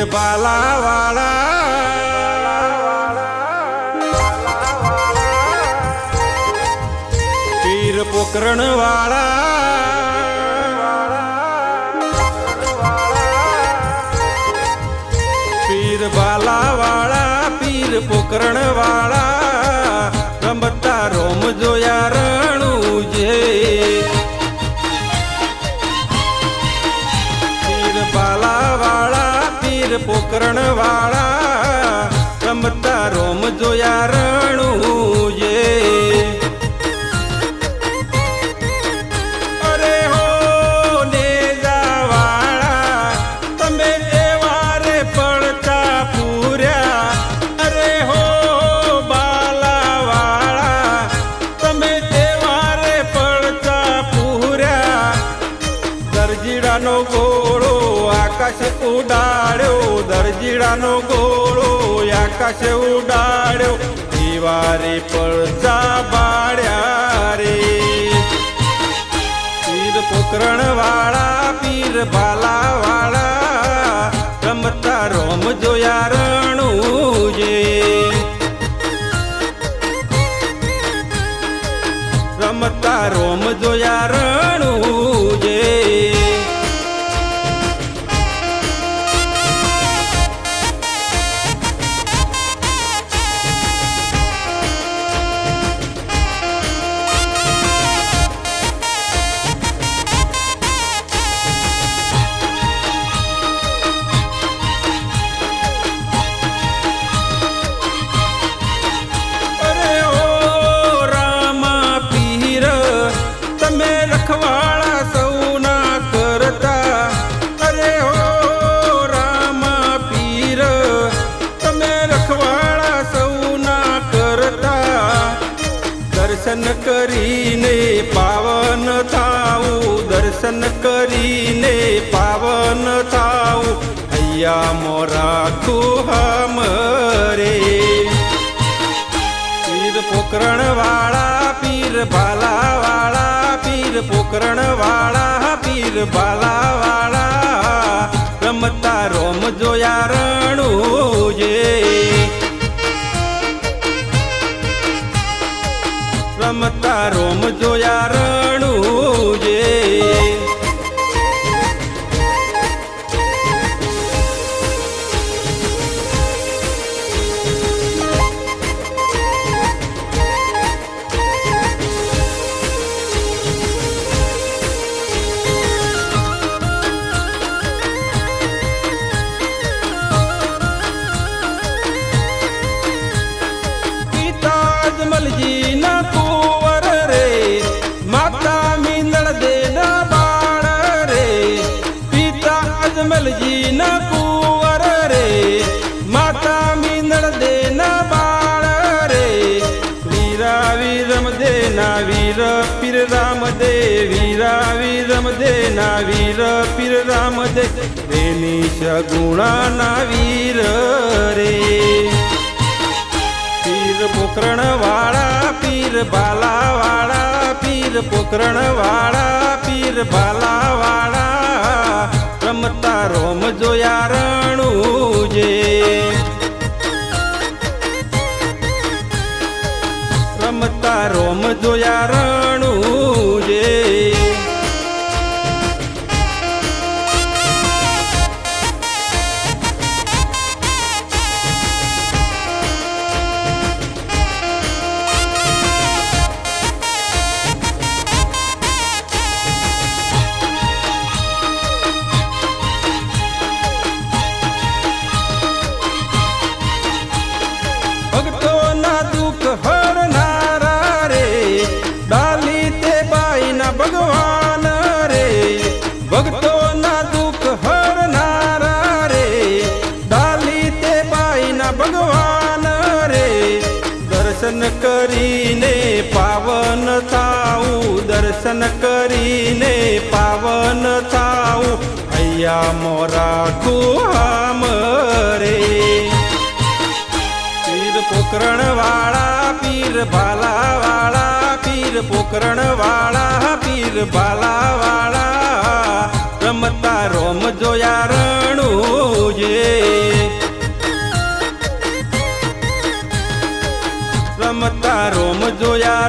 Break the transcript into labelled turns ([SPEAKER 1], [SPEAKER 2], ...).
[SPEAKER 1] બાલાવાળા પીર પોકરણ વાળા પીર બાલાવાળા પીર પોકરણ વાળા રમતા રોમ જોયા રણું જે પીર બાલાવાળા પોકરણ વાળા રમતા રોમ જોયા રણું જે અરે હો નેજા વાળા તમે એવા રે પડતા પૂર્યા અરે હો બાલા વાળા તમે એવા રે પડતા પૂર્યા દરજીડાનો ગોળો આકાશ ઉડાડ્યો દરજીડાનો ગોળો આકાશ ઉડાડ્યો દિવારે પડતા બાળ્યા રે પીર પોકરણ વાળા પીર બાલા વાળા રમતા રોમ જોયા રણું જે રમતા રોમ જોયા રણું જે રખવાળા સૌના કરતા અરે હો રામા પીર તમે રખવાળા સૌના કરતા દર્શન કરીને પાવન થાવું દર્શન કરીને પાવન થાવું હૈયા મોરા ખુહમ રે પીર પોકરણ વાળા પીર ભાલા વાળા પીર પોકરણ વાળા પીર બાલા વાળા રમતા રોમ જોયા રણું જે રમતા રોમ જોયા રણું જે મલજી ના કુંવર રે માતા મીંદળ દે ના બાળ રે પિતા અજમલજી ના કુંવર રે માતા મીંદળ દે ના બાળ રે વીરા વીરમ દે ના વીર પીર રામ દે વીરા વીરમ દે ના વીર પીર રામ દે રેની સગુણા ના વીર રે પીર પોકરણ વાળા પીર બાલા વાળા પીર પોકરણ વાળા પીર બાલા વાળા રમતા રોમ જોયા રણું જે રમતા રોમ જોયા રણું જે ભક્તોના દુઃખ હરનારા રે ડાલ દર્શન કરીને પાવન થાઉં, દર્શન કરીને પાવન થાઉં, અહીંયા મોરા કુહામ રે. પીર પોકરણ વાળા, પીર ભાલા વાળા, પીર પોકરણ વાળા, પીર ભાલા વાળા, રમતા રોમ જોયા રણું જે. રમતા રોમ જોયા